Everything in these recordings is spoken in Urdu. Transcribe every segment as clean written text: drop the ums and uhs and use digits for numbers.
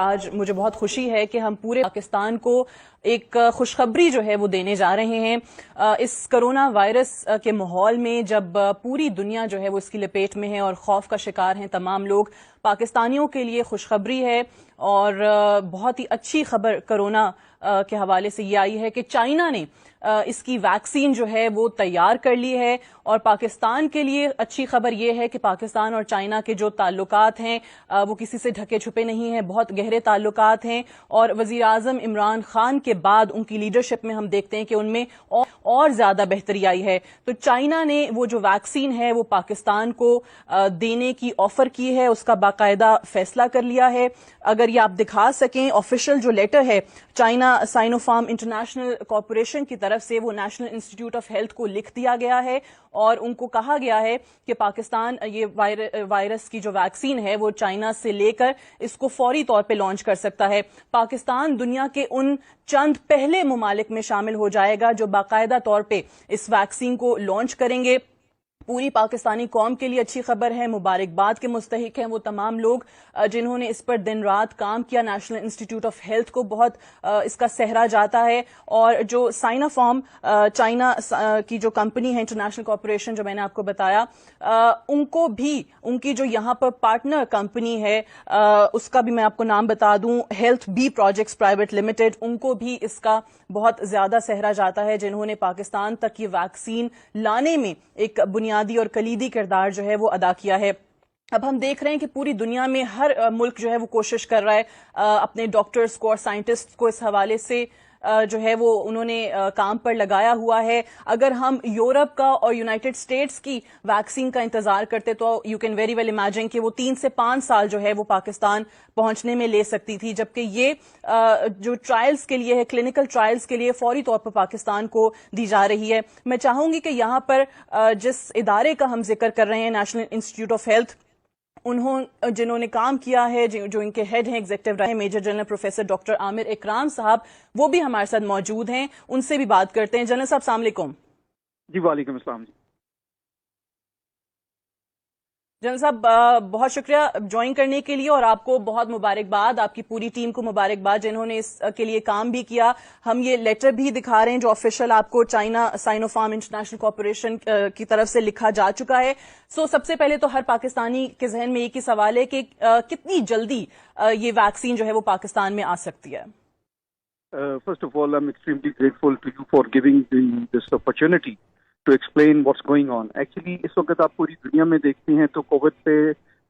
آج مجھے بہت خوشی ہے کہ ہم پورے پاکستان کو ایک خوشخبری جو ہے وہ دینے جا رہے ہیں. اس کرونا وائرس کے ماحول میں جب پوری دنیا جو ہے وہ اس کی لپیٹ میں ہے اور خوف کا شکار ہیں تمام لوگ، پاکستانیوں کے لیے خوشخبری ہے اور بہت ہی اچھی خبر کرونا کے حوالے سے یہ آئی ہے کہ چائنا نے اس کی ویکسین جو ہے وہ تیار کر لی ہے. اور پاکستان کے لیے اچھی خبر یہ ہے کہ پاکستان اور چائنا کے جو تعلقات ہیں وہ کسی سے ڈھکے چھپے نہیں ہیں، بہت گہرے تعلقات ہیں. اور وزیر اعظم عمران خان کے بعد ان کی لیڈرشپ میں ہم دیکھتے ہیں کہ ان میں اور زیادہ بہتری آئی ہے. تو چائنا نے وہ جو ویکسین ہے وہ پاکستان کو دینے کی آفر کی ہے، اس کا باقاعدہ فیصلہ کر لیا ہے. اگر یہ آپ دکھا سکیں، آفیشیل جو لیٹر ہے China Sino form international corporation کی طرف سے وہ نیشنل انسٹیٹیوٹ آف ہیلتھ کو لکھ دیا گیا ہے اور ان کو کہا گیا ہے کہ پاکستان یہ وائرس کی جو ویکسین ہے وہ چائنا سے لے کر اس کو فوری طور پہ لانچ کر سکتا ہے. پاکستان دنیا کے ان چند پہلے ممالک میں شامل ہو جائے گا جو باقاعدہ طور پہ اس ویکسین کو لانچ کریں گے. پوری پاکستانی قوم کے لیے اچھی خبر ہے، مبارکباد کے مستحق ہیں وہ تمام لوگ جنہوں نے اس پر دن رات کام کیا. نیشنل انسٹیٹیوٹ آف ہیلتھ کو بہت اس کا سہرا جاتا ہے. اور جو سائنا فارم چائنا کی جو کمپنی ہے انٹرنیشنل کارپوریشن جو میں نے آپ کو بتایا، ان کو بھی ان کی جو یہاں پر پارٹنر کمپنی ہے اس کا بھی میں آپ کو نام بتا دوں، health be projects private limited, ان کو بھی اس کا بہت زیادہ سہرا جاتا ہے جنہوں نے پاکستان تک یہ ویکسین لانے میں ایک بنیادی اور کلیدی کردار جو ہے وہ ادا کیا ہے. اب ہم دیکھ رہے ہیں کہ پوری دنیا میں ہر ملک جو ہے وہ کوشش کر رہا ہے اپنے ڈاکٹرز کو اور سائنٹسٹ کو اس حوالے سے جو ہے وہ انہوں نے کام پر لگایا ہوا ہے. اگر ہم یورپ کا اور یونائٹڈ اسٹیٹس کی ویکسین کا انتظار کرتے تو you can very well imagine کہ وہ 3 سے 5 سال جو ہے وہ پاکستان پہنچنے میں لے سکتی تھی، جبکہ یہ جو ٹرائلز کے لیے ہے، کلینکل ٹرائلز کے لیے فوری طور پر پاکستان کو دی جا رہی ہے. میں چاہوں گی کہ یہاں پر جس ادارے کا ہم ذکر کر رہے ہیں نیشنل انسٹیٹیوٹ آف ہیلتھ، جنہوں نے کام کیا ہے، جو ان کے ہیڈ ہیں ایگزیکٹو رہے میجر جنرل پروفیسر ڈاکٹر عامر اکرام صاحب، وہ بھی ہمارے ساتھ موجود ہیں. ان سے بھی بات کرتے ہیں. جنرل صاحب السلام علیکم. جی وعلیکم السلام. جنرل صاحب بہت شکریہ جوائن کرنے کے لیے اور آپ کو بہت مبارکباد، آپ کی پوری ٹیم کو مبارکباد جنہوں نے اس کے لیے کام بھی کیا. ہم یہ لیٹر بھی دکھا رہے ہیں جو آفیشیل آپ کو China Sino form international corporation کی طرف سے لکھا جا چکا ہے. سب سے پہلے تو ہر پاکستانی کے ذہن میں ایک ہی سوال ہے کہ کتنی جلدی یہ ویکسین جو ہے وہ پاکستان میں آ سکتی ہے؟ First of all, I'm extremely grateful to you for giving this opportunity to explain what's going on. Actually, اس وقت آپ پوری دنیا میں دیکھتے ہیں تو کووڈ پہ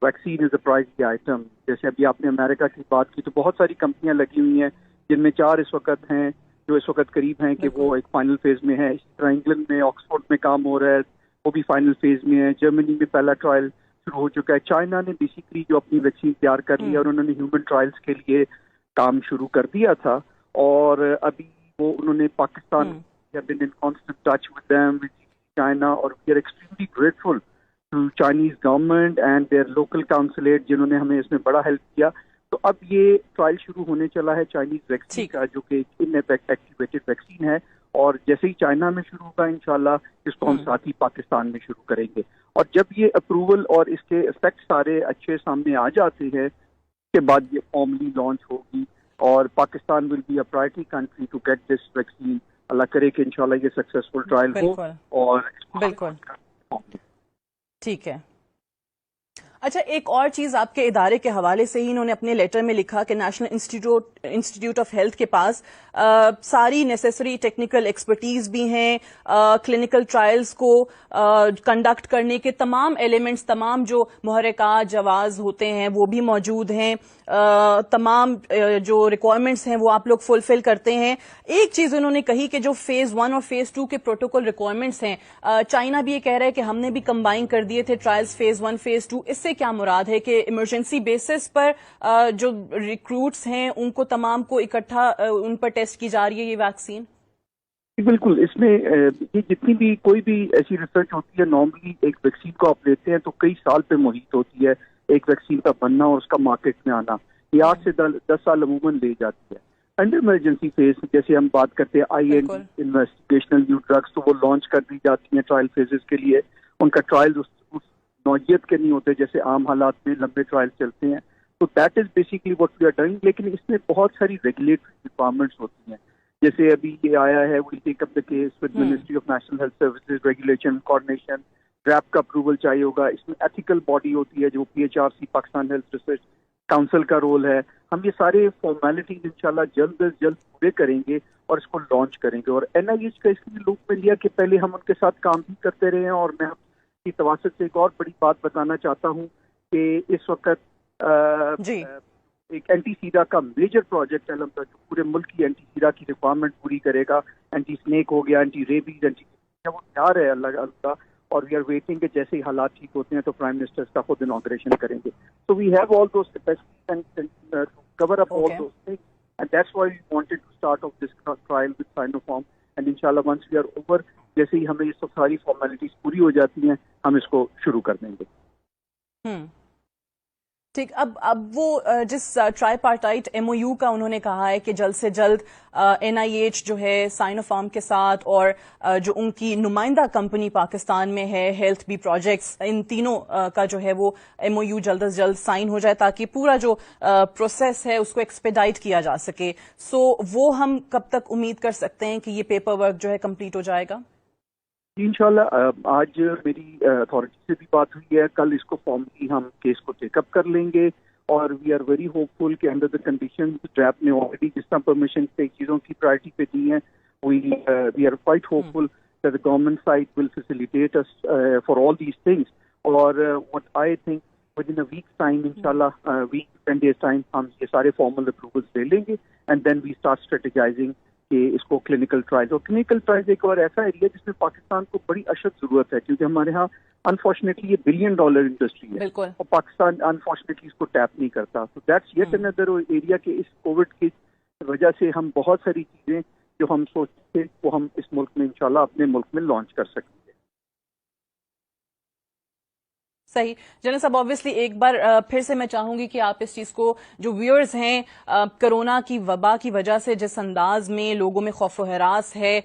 ویکسین از اے پرائزی آئٹم. جیسے ابھی آپ نے امریکہ کی بات کی تو بہت ساری کمپنیاں لگی ہوئی ہیں جن میں 4 اس وقت ہیں جو اس وقت قریب ہیں کہ وہ ایک فائنل فیز میں ہے. اسی طرح انگلینڈ میں آکسفورڈ میں کام ہو رہا ہے، وہ بھی فائنل فیز میں ہے. جرمنی میں پہلا ٹرائل شروع ہو چکا ہے. چائنا نے بیسیکلی جو اپنی ویکسین تیار کر لی ہے اور انہوں نے ہیومن ٹرائلز کے لیے کام شروع کر دیا تھا اور ابھی وہ انہوں نے Pakistan been in constant touch with them, with China, اور we are extremely grateful to Chinese government and their local consulate جنہوں نے ہمیں اس میں بڑا ہیلپ کیا. تو اب یہ ٹرائل شروع ہونے چلا ہے چائنیز ویکسین کا جو کہ ان ایکٹیویٹڈ ویکسین ہے اور جیسے ہی چائنا میں شروع ہوگا انشاءاللہ اس کو ہم ساتھ ہی پاکستان میں شروع کریں گے. اور جب یہ اپروول اور اس کے افیکٹ سارے اچھے سامنے آ جاتے ہیں اس کے بعد یہ فارملی لانچ ہوگی اور Pakistan will be a priority country to get this vaccine. اللہ کرے کہ انشاءاللہ یہ سکسیسفل ٹرائل ہو. اور بالکل ٹھیک ہے. اچھا، ایک اور چیز آپ کے ادارے کے حوالے سے ہی انہوں نے اپنے لیٹر میں لکھا کہ نیشنل انسٹیٹیوٹ آف ہیلتھ کے پاس ساری نیسیسری ٹیکنیکل ایکسپرٹیز بھی ہیں، کلینکل ٹرائلز کو کنڈکٹ کرنے کے تمام ایلیمنٹس، تمام جو محرکات جواز ہوتے ہیں وہ بھی موجود ہیں، تمام جو ریکوائرمنٹس ہیں وہ آپ لوگ فلفل کرتے ہیں. ایک چیز انہوں نے کہی کہ جو فیز 1 اور فیز 2 کے پروٹوکول ریکوائرمنٹس ہیں، چائنا بھی یہ کہہ رہا ہے کہ ہم نے بھی کمبائن کر دیے تھے ٹرائلز فیز 1 فیز 2. اس سے کیا مراد ہے کہ ایمرجنسی بیسس پر جو ریکروٹس ہیں ان کو تمام کو اکٹھا ان پر ٹیسٹ کی جا رہی ہے یہ ویکسین؟ بالکل. اس میں یہ جتنی بھی کوئی بھی ایسی ریسرچ ہوتی ہے نارملی ایک ویکسین کو آپ لیتے ہیں تو کئی سال پہ محیط ہوتی ہے ایک ویکسین کا بننا اور اس کا مارکیٹ میں آنا. یہ 8 سے 10 سال عموماً لے جاتی ہے. انڈر ایمرجنسی فیز جیسے ہم بات کرتے ہیں آئی این انویسٹیگیشنل نیو ڈرگس تو وہ لانچ کر دی جاتی ہیں ٹرائل فیزز کے لیے. ان کا ٹرائل اس نوعیت کے نہیں ہوتے جیسے عام حالات میں لمبے ٹرائل چلتے ہیں. تو that is basically what we are doing. لیکن اس میں بہت ساری ریگولیٹری ریکوائرمنٹس ہوتی ہیں. جیسے ابھی یہ آیا ہے we take up the case with ministry of national health services, regulation, coordination, DRAP کا اپروول چاہیے ہوگا. اس میں ایتھیکل باڈی ہوتی ہے جو PHRC Pakistan health research council کا رول ہے. ہم یہ سارے فارمیلٹیز انشاءاللہ جلد از جلد پورے کریں گے اور اس کو لانچ کریں گے. اور NIH کا اس لیے لوپ میں لیا کہ پہلے ہم ان کے ساتھ کام بھی کرتے رہے ہیں. اور میں آپ کی تواسط سے ایک اور بڑی بات بتانا چاہتا ہوں کہ اس وقت ایک اینٹی سیڈا کا میجر پروجیکٹ ہے جو پورے ملک کی اینٹی سیڈا کی ریکوائرمنٹ پوری کرے گا. اینٹی اسنیک ہو گیا, اینٹی ریبیز, وہ تیار ہے اللہ. اور وی آر ویٹنگ کہ جیسے ہی حالات ٹھیک ہوتے ہیں تو پرائم منسٹر کا خود انوگریشن کریں گے. So we have all those capacities to cover up all those things, and that's why we wanted to start of this trial with Sinopharm. And انشاءاللہ ونس وی آر اوور, جیسے ہی ہمیں یہ سب ساری فارمیلٹیز پوری ہو جاتی ہیں, ہم اس کو شروع کر دیں گے. ٹھیک. اب وہ جس ٹرائی پارٹائٹ MOU کا انہوں نے کہا ہے کہ جلد سے جلد NIH جو ہے سائنوفارم کے ساتھ اور جو ان کی نمائندہ کمپنی پاکستان میں ہے ہیلتھ بی پروجیکٹس, ان تینوں کا جو ہے وہ MOU جلد از جلد سائن ہو جائے تاکہ پورا جو پروسیس ہے اس کو ایکسپیڈائٹ کیا جا سکے. سو وہ ہم کب تک امید کر سکتے ہیں کہ یہ پیپر ورک جو ہے کمپلیٹ ہو جائے گا؟ انشاءاللہ آج میری اتھارٹی سے بھی بات ہوئی ہے. کل اس کو فارملی ہم کیس کو ٹیک اپ کر لیں گے. اور وی آر ویری ہوپ فل کہ انڈر دا کنڈیشن ڈریپ نے آلریڈی جس طرح پرمیشن کئی چیزوں کی پرائرٹی پہ دی ہیں, we are quite hopeful that the government side will facilitate us for all these things. اور what I think within a week's time, inshallah, week 10 days time, ہم یہ سارے formal approvals لے لیں گے and then we start strategizing کہ اس کو کلینکل ٹرائل. اور کلینکل ٹرائل ایک اور ایسا ایریا جس میں پاکستان کو بڑی اشد ضرورت ہے, کیونکہ ہمارے ہاں انفارچونیٹلی یہ $1 billion انڈسٹری ہے اور پاکستان انفارچونیٹلی اس کو ٹیپ نہیں کرتا. تو دیٹس یٹ اندر ایریا کہ اس کووڈ کی وجہ سے ہم بہت ساری چیزیں جو ہم سوچتے تھے وہ ہم اس ملک میں انشاءاللہ اپنے ملک میں لانچ کر سکیں گے. صحیح. جنرل صاحب آبویسلی ایک بار پھر سے میں چاہوں گی کہ آپ اس چیز کو, جو ویورز ہیں, کرونا کی وبا کی وجہ سے جس انداز میں لوگوں میں خوف و ہراس ہے,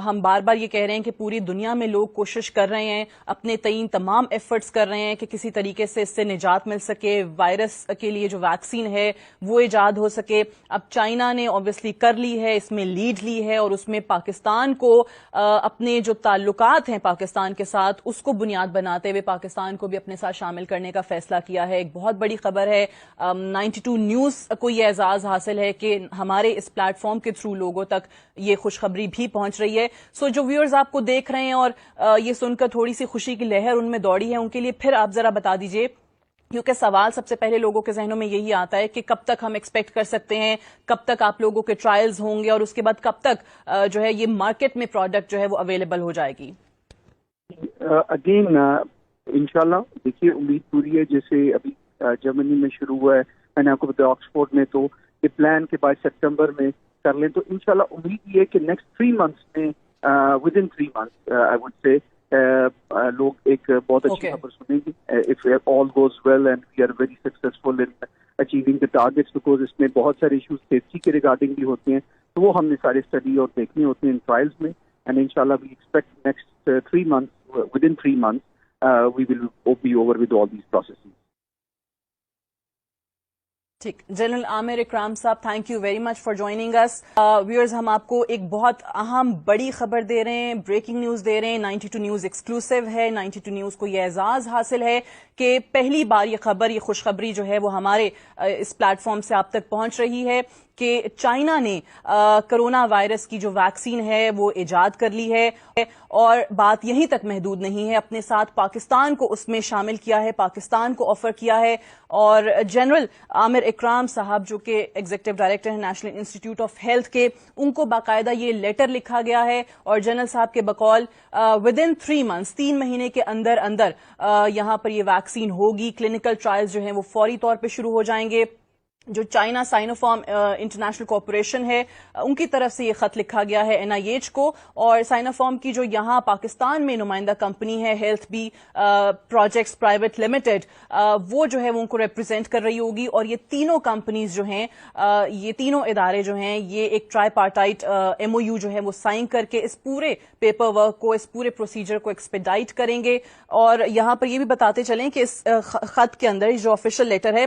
ہم بار بار یہ کہہ رہے ہیں کہ پوری دنیا میں لوگ کوشش کر رہے ہیں, اپنے تئیں تمام ایفرٹس کر رہے ہیں کہ کسی طریقے سے اس سے نجات مل سکے, وائرس کے لیے جو ویکسین ہے وہ ایجاد ہو سکے. اب چائنا نے آبویسلی کر لی ہے, اس میں لیڈ لی ہے, اور اس میں پاکستان کو اپنے جو تعلقات ہیں پاکستان کے ساتھ اس کو بنیاد بناتے ہوئے پاکستان کو بھی اپنے ساتھ شامل کرنے کا فیصلہ کیا ہے. ایک بہت بڑی خبر ہے, 92 نیوز کو یہ اعزاز حاصل ہے کہ ہمارے اس پلیٹ فارم کے تھرو لوگوں تک یہ خوشخبری بھی پہنچ رہی ہے. سو جو ویورز آپ کو دیکھ رہے ہیں اور یہ سن کر تھوڑی سی خوشی کی لہر ان میں دوڑی ہے, ان کے لیے پھر آپ ذرا بتا دیجئے, کیونکہ سوال سب سے پہلے لوگوں کے ذہنوں میں یہی آتا ہے کہ کب تک ہم ایکسپیکٹ کر سکتے ہیں, کب تک آپ لوگوں کے ٹرائلز ہوں گے, اور اس کے بعد کب تک جو ہے یہ مارکیٹ میں پروڈکٹ جو ہے وہ اویلیبل ہو جائے گی؟ اگین انشاءاللہ دیکھیے امید پوری ہے. جیسے ابھی جرمنی میں شروع ہوا ہے, میں نے آپ کو بتایا آکسفورڈ میں, تو یہ پلان کے بعد سپٹمبر میں کر لیں. تو انشاءاللہ امید یہ ہے کہ نیکسٹ 3 months میں with in 3 months I would سے لوگ ایک بہت اچھی خبر سنیں گے. If all goes well and we are very successful in achieving the targets, because اس میں بہت سارے ایشوز سیفٹی کے ریگارڈنگ بھی ہوتے ہیں, تو وہ ہم نے سارے اسٹڈی اور دیکھنے ہوتے ہیں ان ٹرائلز میں. اینڈ انشاءاللہ we expect next 3 months, with in 3 months we will be over with all these processes. ٹھیک. General Aamir Ikram sahab, thank you very much for joining us. Viewers, ہم آپ کو ایک بہت اہم بڑی خبر دے رہے ہیں, بریکنگ نیوز دے رہے ہیں. 92 نیوز ایکسکلوسیو ہے. 92 نیوز کو یہ اعزاز حاصل ہے کہ پہلی بار یہ خبر, یہ خوشخبری جو ہے وہ ہمارے اس پلیٹ فارم سے آپ تک پہنچ رہی ہے کہ چائنا نے کرونا وائرس کی جو ویکسین ہے وہ ایجاد کر لی ہے, اور بات یہیں تک محدود نہیں ہے, اپنے ساتھ پاکستان کو اس میں شامل کیا ہے, پاکستان کو آفر کیا ہے. اور جنرل عامر اکرام صاحب جو کہ ایگزیکٹو ڈائریکٹر ہیں نیشنل انسٹیٹیوٹ آف ہیلتھ کے, ان کو باقاعدہ یہ لیٹر لکھا گیا ہے, اور جنرل صاحب کے بقول ود ان 3 months, 3 مہینے کے اندر اندر یہاں پر یہ ویکسین ہوگی. کلینکل ٹرائلز جو ہیں وہ فوری طور پہ شروع ہو جائیں گے. جو چائنا سائنوفارم انٹرنیشنل کارپوریشن ہے ان کی طرف سے یہ خط لکھا گیا ہے NIH کو, اور سائنوفارم کی جو یہاں پاکستان میں نمائندہ کمپنی ہے health be projects private limited, وہ جو ہے وہ ان کو ریپرزینٹ کر رہی ہوگی. اور یہ تینوں کمپنیز جو ہیں, یہ تینوں ادارے جو ہیں, یہ ایک ٹرائی پارٹائٹ MOU جو ہے وہ سائن کر کے اس پورے پیپر ورک کو, اس پورے پروسیجر کو ایکسپیڈائٹ کریں گے. اور یہاں پر یہ بھی بتاتے چلیں کہ اس خط کے اندر جو آفیشیل لیٹر ہے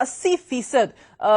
80%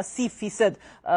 80%